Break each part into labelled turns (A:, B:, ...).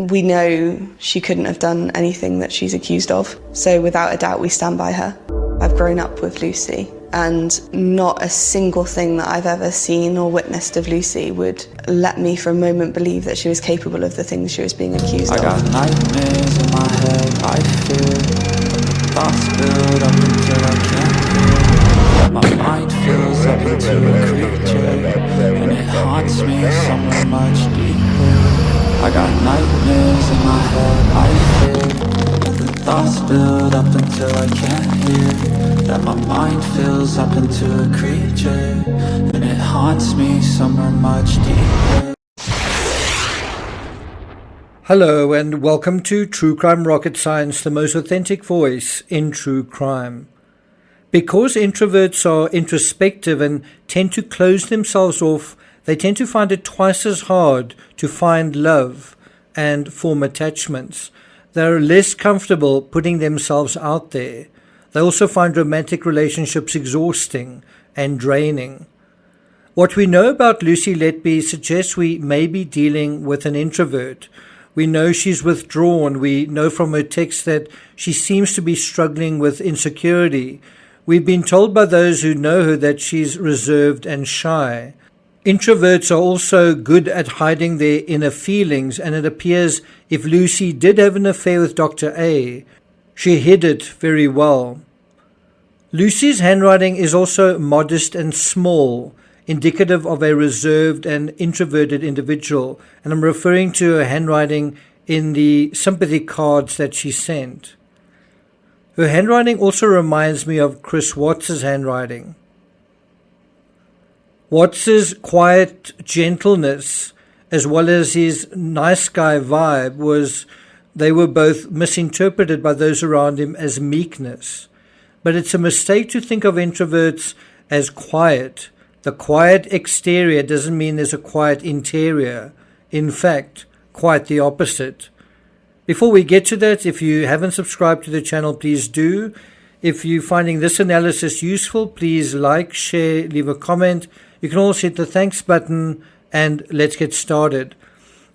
A: We know she couldn't have done anything that she's accused of. So without a doubt, we stand by her. I've grown up with Lucy, and not a single thing that I've ever seen or witnessed of Lucy would let me for a moment believe that she was capable of the things she was being accused of.
B: I got nightmares in my head, I fear thoughts build up until I can't hear. My mind fills up into a creature, and it haunts me somewhere much deeper. I got nightmares in my head, I fear the thoughts build up until I can't hear. That my mind fills up into a creature, and it haunts me somewhere much deeper.
C: Hello and welcome to True Crime Rocket Science, the most authentic voice in true crime. Because introverts are introspective and tend to close themselves off, they tend to find it twice as hard to find love and form attachments. They're less comfortable putting themselves out there. They also find romantic relationships exhausting and draining. What we know about Lucy Letby suggests we may be dealing with an introvert. We know she's withdrawn. We know from her text that she seems to be struggling with insecurity. We've been told by those who know her that she's reserved and shy. Introverts are also good at hiding their inner feelings, and it appears if Lucy did have an affair with Dr. A, she hid it very well. Lucy's handwriting is also modest and small, indicative of a reserved and introverted individual, and I'm referring to her handwriting in the sympathy cards that she sent. Her handwriting also reminds me of Chris Watts's handwriting. Watts's quiet gentleness, as well as his nice guy vibe, they were both misinterpreted by those around him as meekness. But it's a mistake to think of introverts as quiet. The quiet exterior doesn't mean there's a quiet interior. In fact, quite the opposite. Before we get to that, if you haven't subscribed to the channel, please do. If you're finding this analysis useful, please like, share, leave a comment. You can also hit the thanks button, and let's get started.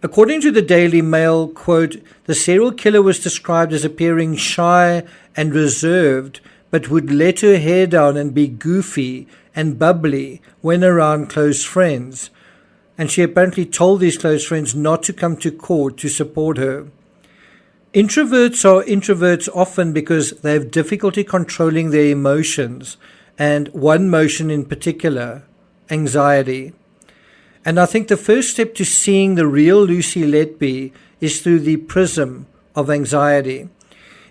C: According to the Daily Mail, quote, the serial killer was described as appearing shy and reserved, but would let her hair down and be goofy and bubbly when around close friends. And she apparently told these close friends not to come to court to support her. Introverts are introverts often because they have difficulty controlling their emotions, and one emotion in particular, anxiety. And I think the first step to seeing the real Lucy Letby is through the prism of anxiety.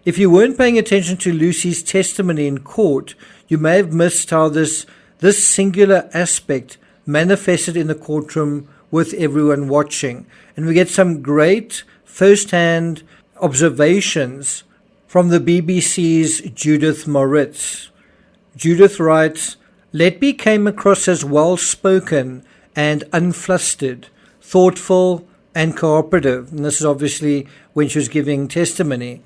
C: If you weren't paying attention to Lucy's testimony in court, you may have missed how this singular aspect manifested in the courtroom with everyone watching. And we get some great first-hand observations from the BBC's Judith Moritz. Judith writes, Letby came across as well-spoken and unflustered, thoughtful and cooperative. And this is obviously when she was giving testimony.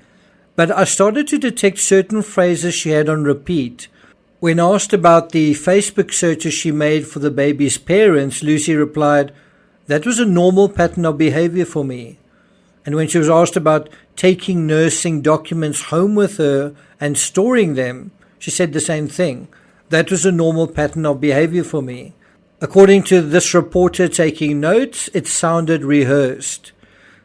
C: But I started to detect certain phrases she had on repeat. When asked about the Facebook searches she made for the baby's parents, Lucy replied, that was a normal pattern of behavior for me. And when she was asked about taking nursing documents home with her and storing them, she said the same thing. That was a normal pattern of behavior for me. According to this reporter taking notes, it sounded rehearsed.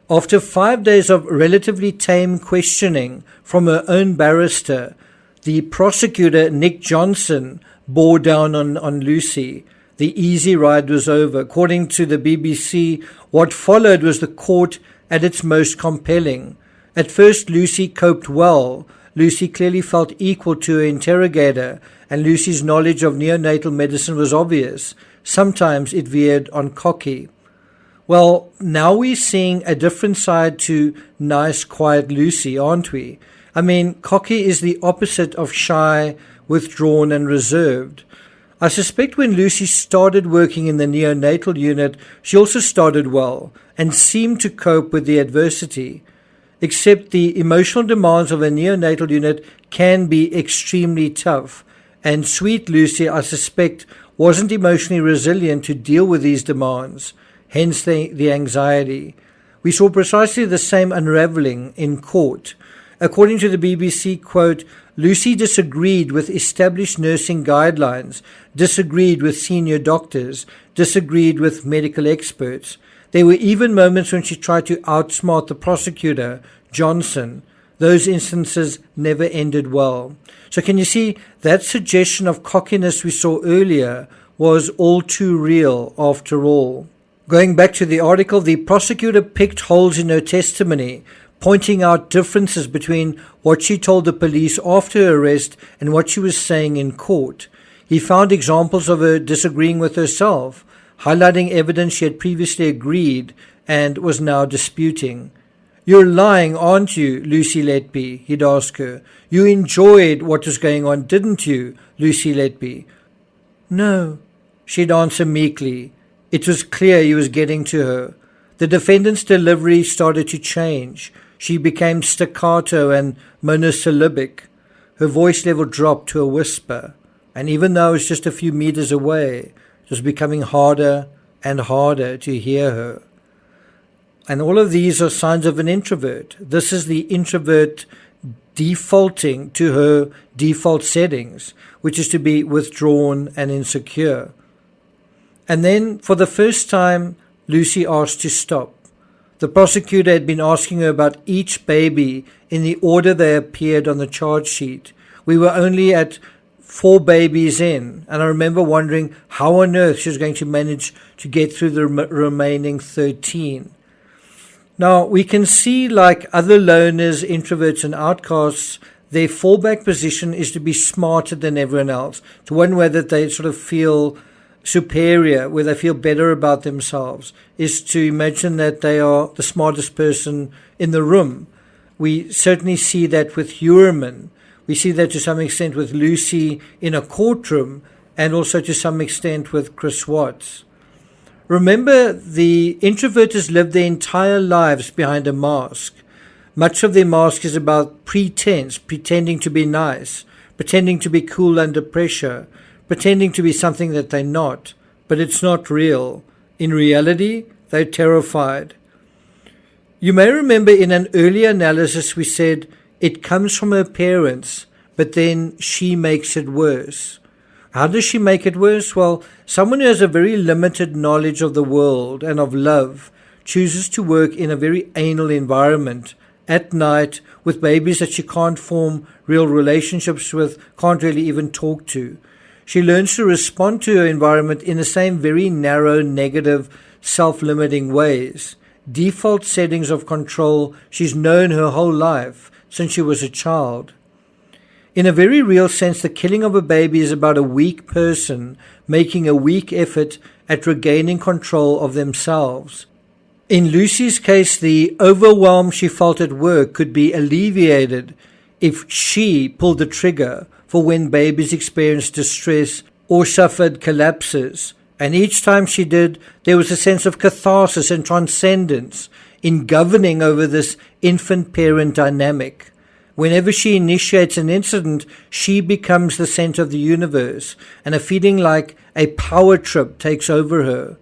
C: After 5 days of relatively tame questioning from her own barrister, the prosecutor, Nick Johnson, bore down on Lucy. The easy ride was over. According to the BBC, what followed was the court at its most compelling. At first, Lucy coped well. Lucy clearly felt equal to her interrogator, and Lucy's knowledge of neonatal medicine was obvious. Sometimes it veered on cocky. Well, now we're seeing a different side to nice, quiet Lucy, aren't we? I mean, cocky is the opposite of shy, withdrawn and reserved. I suspect when Lucy started working in the neonatal unit, she also started well and seemed to cope with the adversity. Except the emotional demands of a neonatal unit can be extremely tough, and sweet Lucy, I suspect, wasn't emotionally resilient to deal with these demands, hence the anxiety. we saw precisely the same unravelling in court. According to the BBC, quote, Lucy disagreed with established nursing guidelines, disagreed with senior doctors, disagreed with medical experts. There were even moments when she tried to outsmart the prosecutor, Johnson. Those instances never ended well. So can you see that suggestion of cockiness we saw earlier was all too real after all? Going back to the article, the prosecutor picked holes in her testimony, pointing out differences between what she told the police after her arrest and what she was saying in court. He found examples of her disagreeing with herself, highlighting evidence she had previously agreed and was now disputing. You're lying, aren't you, Lucy Letby? He'd ask her. You enjoyed what was going on, didn't you, Lucy Letby? No, she'd answer meekly. It was clear he was getting to her. The defendant's delivery started to change. She became staccato and monosyllabic. Her voice level dropped to a whisper, and even though it was just a few meters away, it was becoming harder and harder to hear her. And all of these are signs of an introvert. This is the introvert defaulting to her default settings, which is to be withdrawn and insecure. And then, for the first time, Lucy asked to stop. The prosecutor had been asking her about each baby in the order they appeared on the charge sheet. We were only at 4 babies in, and I remember wondering how on earth she was going to manage to get through the remaining 13. Now, we can see, like other loners, introverts and outcasts, their fallback position is to be smarter than everyone else, to one way that they sort of feel superior, where they feel better about themselves, is to imagine that they are the smartest person in the room. We certainly see that with Huerman. We see that to some extent with Lucy in a courtroom, and also to some extent with Chris Watts. Remember, the introverts live their entire lives behind a mask. Much of their mask is about pretense, pretending to be nice, pretending to be cool under pressure, pretending to be something that they're not, but it's not real. In reality, they're terrified. You may remember in an earlier analysis we said it comes from her parents, but then she makes it worse. How does she make it worse? Well, someone who has a very limited knowledge of the world and of love chooses to work in a very anal environment at night with babies that she can't form real relationships with, can't really even talk to. She learns to respond to her environment in the same very narrow, negative, self-limiting ways. Default settings of control she's known her whole life, since she was a child. In a very real sense, the killing of a baby is about a weak person making a weak effort at regaining control of themselves. In Lucy's case, the overwhelm she felt at work could be alleviated if she pulled the trigger for when babies experienced distress or suffered collapses. And each time she did, there was a sense of catharsis and transcendence in governing over this infant-parent dynamic. Whenever she initiates an incident, she becomes the center of the universe, and a feeling like a power trip takes over her.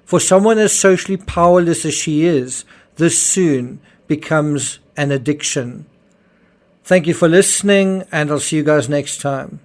C: For someone as socially powerless as she is, this soon becomes an addiction. Thank you for listening, and I'll see you guys next time.